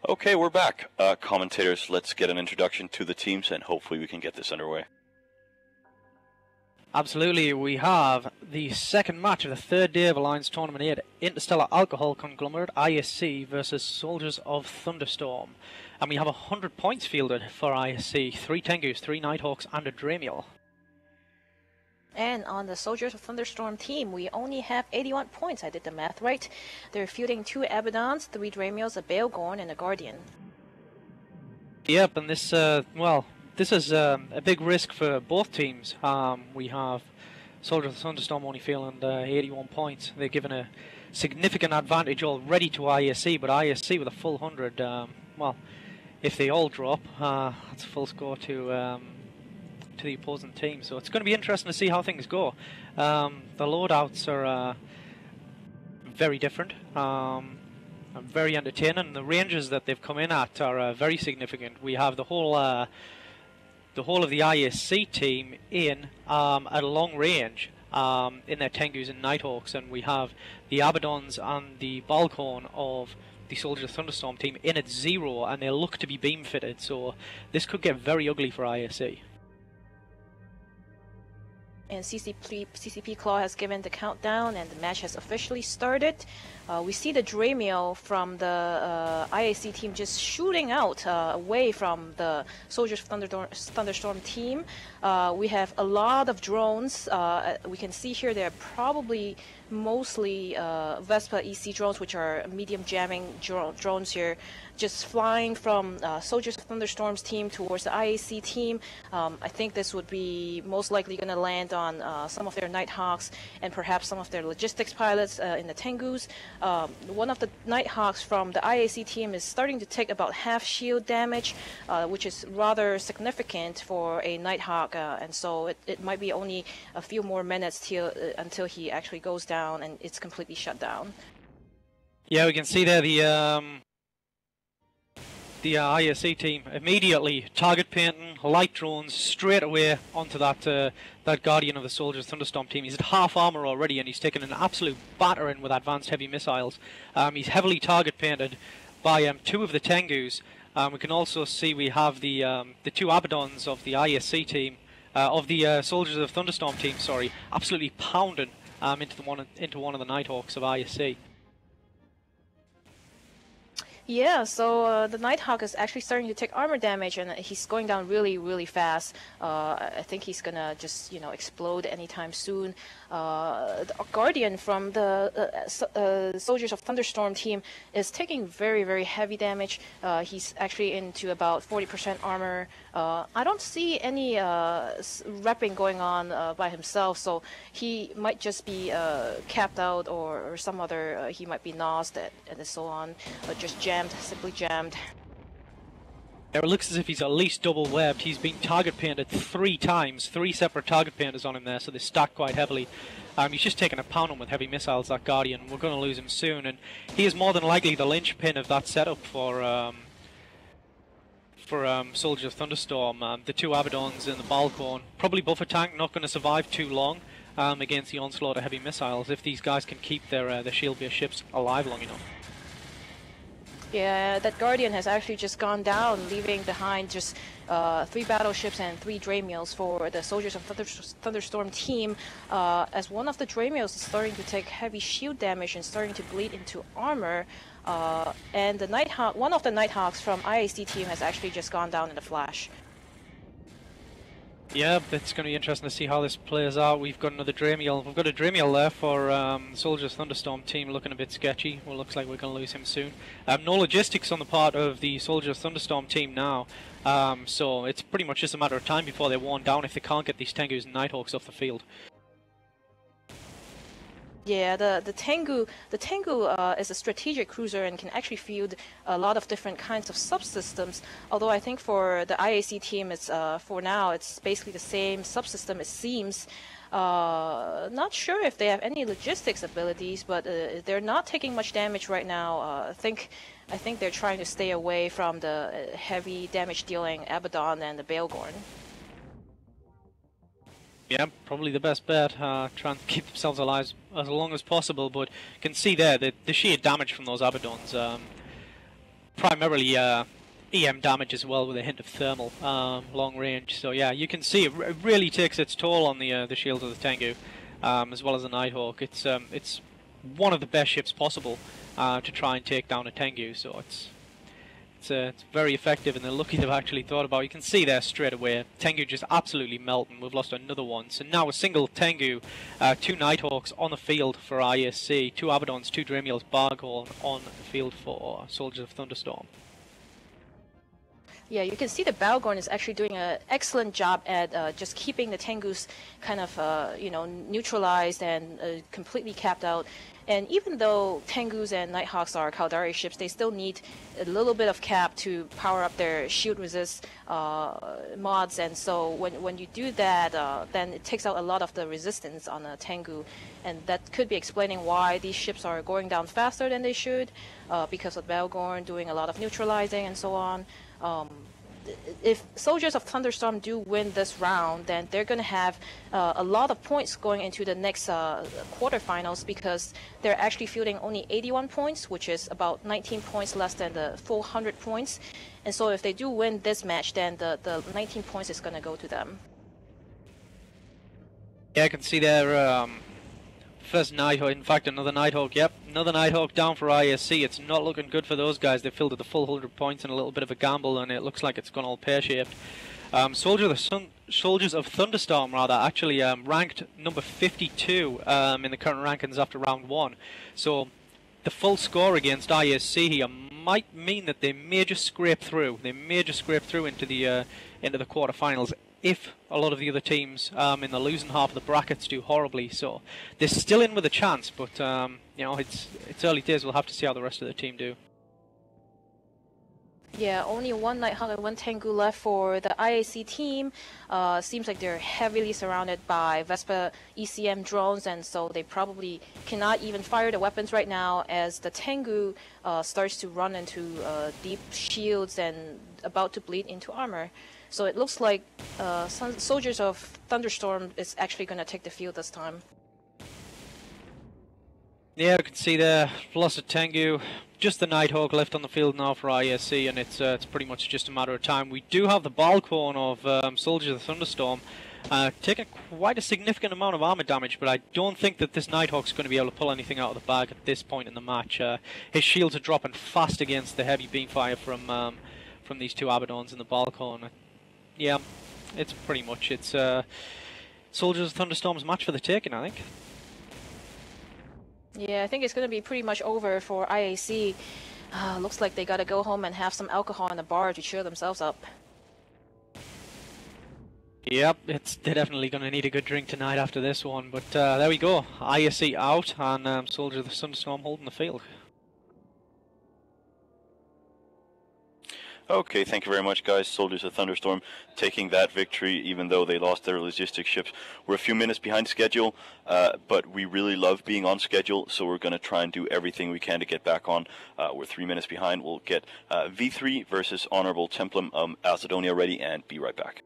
Okay, we're back. Commentators, let's get an introduction to the teams and hopefully we can get this underway. Absolutely, we have the second match of the third day of Alliance Tournament 8, Interstellar Alcohol Conglomerate, ISC versus Soldiers of Thunderstorm. And we have 100 points fielded for ISC, 3 Tengus, 3 Nighthawks and a Dramiel. And on the Soldiers of Thunderstorm team, we only have 81 points. I did the math right. They're fielding 2 Abaddons, 3 Dramiels, a Baelgorn, and a Guardian. Yep, and this, this is a big risk for both teams. We have Soldiers of Thunderstorm only fielding 81 points. They're given a significant advantage already to ISC, but ISC with a full 100, well, if they all drop, that's a full score to the opposing team. So it's going to be interesting to see how things go. The loadouts are very different, very entertaining, and the ranges that they've come in at are very significant. We have the whole of the ISC team in at a long range in their Tengus and Nighthawks, and we have the Abaddons and the Baelgorn of the Soldiers of Thunderstorm team in at 0, and they look to be beam fitted, so this could get very ugly for ISC. And CCP Claw has given the countdown and the match has officially started. We see the Dramiel from the IAC team just shooting out away from the Soldiers of Thunderstorm team. We have a lot of drones. We can see here they're probably mostly Vespa EC drones, which are medium jamming drones here, just flying from Soldiers of Thunderstorm's team towards the IAC team. I think this would be most likely going to land on some of their Nighthawks and perhaps some of their logistics pilots in the Tengus. One of the Nighthawks from the IAC team is starting to take about half shield damage, which is rather significant for a Nighthawk, and so it might be only a few more minutes until he actually goes down and it's completely shut down. Yeah, we can see there the ISC team immediately target painting light drones straight away onto that Guardian of the Soldiers Thunderstorm team. He's at half armor already and he's taken an absolute battering with advanced heavy missiles. He's heavily target painted by 2 of the Tengus. We can also see we have the 2 Abaddons of the ISC team, of the Soldiers of Thunderstorm team, sorry, absolutely pounding into one of the Nighthawks of ISC. Yeah, so the Nighthawk is actually starting to take armor damage, and he's going down really, really fast. I think he's gonna just, explode anytime soon. The Guardian from the Soldiers of Thunderstorm team is taking very, very heavy damage. He's actually into about 40% armor. I don't see any repping going on by himself, so he might just be capped out or some other, he might be nosed and so on, just jammed, simply jammed. It looks as if he's at least double webbed. He's been target painted 3 times, 3 separate target painters on him there, so they stack quite heavily. He's just taking a pounding with heavy missiles, that Guardian. We're going to lose him soon, and he is more than likely the linchpin of that setup for Soldiers of Thunderstorm. The 2 Abaddons and the Baelgorn, probably buffer tank, not going to survive too long against the onslaught of heavy missiles if these guys can keep their shield-based ships alive long enough. Yeah, that Guardian has actually just gone down, leaving behind just 3 battleships and 3 Dramiels for the Soldiers of Thunderstorm team, as one of the Dramiels is starting to take heavy shield damage and starting to bleed into armor, and the Nighthawk, one of the Nighthawks from IAC team has actually just gone down in a flash. Yeah, it's going to be interesting to see how this plays out. We've got another Dramiel. We've got a Dramiel there for Soldiers Thunderstorm team, looking a bit sketchy. Well, looks like we're going to lose him soon. No logistics on the part of the Soldiers Thunderstorm team now, so it's pretty much just a matter of time before they're worn down if they can't get these Tengus and Nighthawks off the field. Yeah, the Tengu is a strategic cruiser and can actually field a lot of different kinds of subsystems. Although I think for the IAC team, it's for now it's basically the same subsystem. It seems. Not sure if they have any logistics abilities, but they're not taking much damage right now. I think they're trying to stay away from the heavy damage dealing Abaddon and the Baelgorn. Yeah, probably the best bet, trying to keep themselves alive as long as possible, but you can see there that the sheer damage from those Abaddons, primarily EM damage as well, with a hint of thermal long range. So yeah, you can see it really takes its toll on the shields of the Tengu, as well as the Nighthawk. It's one of the best ships possible to try and take down a Tengu. So it's very effective, and they're lucky they've actually thought about it. You can see there straight away, Tengu just absolutely melting. We've lost another one. So now a single Tengu, 2 Nighthawks on the field for ISC, 2 Abaddons, 2 Dramiels, Barghorn on the field for Soldiers of Thunderstorm. Yeah, you can see the Balgorn is actually doing an excellent job at just keeping the Tengus kind of, neutralized and completely capped out. And even though Tengus and Nighthawks are Caldari ships, they still need a little bit of cap to power up their shield resist mods. And so when you do that, then it takes out a lot of the resistance on a Tengu. And that could be explaining why these ships are going down faster than they should, because of Balgorn doing a lot of neutralizing and so on. If Soldiers of Thunderstorm do win this round, then they're going to have a lot of points going into the next quarterfinals, because they're actually fielding only 81 points, which is about 19 points less than the full 100 points. And so if they do win this match, then the 19 points is going to go to them. Yeah, I can see their first Nighthawk, in fact another Nighthawk, yep, another Nighthawk down for ISC. It's not looking good for those guys. They've fielded the full 100 points in a little bit of a gamble, and it looks like it's gone all pear-shaped. Soldiers of Thunderstorm, rather, actually ranked number 52 in the current rankings after round 1. So the full score against ISC here might mean that they may just scrape through. They may just scrape through into the quarterfinals, if a lot of the other teams in the losing half of the brackets do horribly. So they're still in with a chance, but it's early days. We'll have to see how the rest of the team do. Yeah, only 1 Nighthawk and 1 Tengu left for the IAC team. Seems like they're heavily surrounded by Vespa ECM drones, and so they probably cannot even fire the weapons right now, as the Tengu starts to run into deep shields and about to bleed into armor. So it looks like Soldiers of Thunderstorm is actually going to take the field this time. Yeah, you can see there, lost a Tengu, just the Nighthawk left on the field now for ISC, and it's pretty much just a matter of time. We do have the Balcorn of Soldiers of Thunderstorm taking quite a significant amount of armor damage, but I don't think that this Nighthawk's going to be able to pull anything out of the bag at this point in the match. His shields are dropping fast against the heavy beam fire from these 2 Abaddons in the Balcorn. Yeah, it's pretty much, it's Soldiers of Thunderstorm's match for the taking, I think. Yeah, I think it's going to be pretty much over for IAC. Looks like they got to go home and have some alcohol in the bar to cheer themselves up. Yep, they're definitely going to need a good drink tonight after this one, but there we go. ISC out, and Soldiers of the Thunderstorm holding the field. Okay, thank you very much, guys. Soldiers of Thunderstorm taking that victory, even though they lost their logistics ships. We're a few minutes behind schedule, but we really love being on schedule, so we're going to try and do everything we can to get back on. We're 3 minutes behind. We'll get V3 versus Honorable Templum Macedonia ready, and be right back.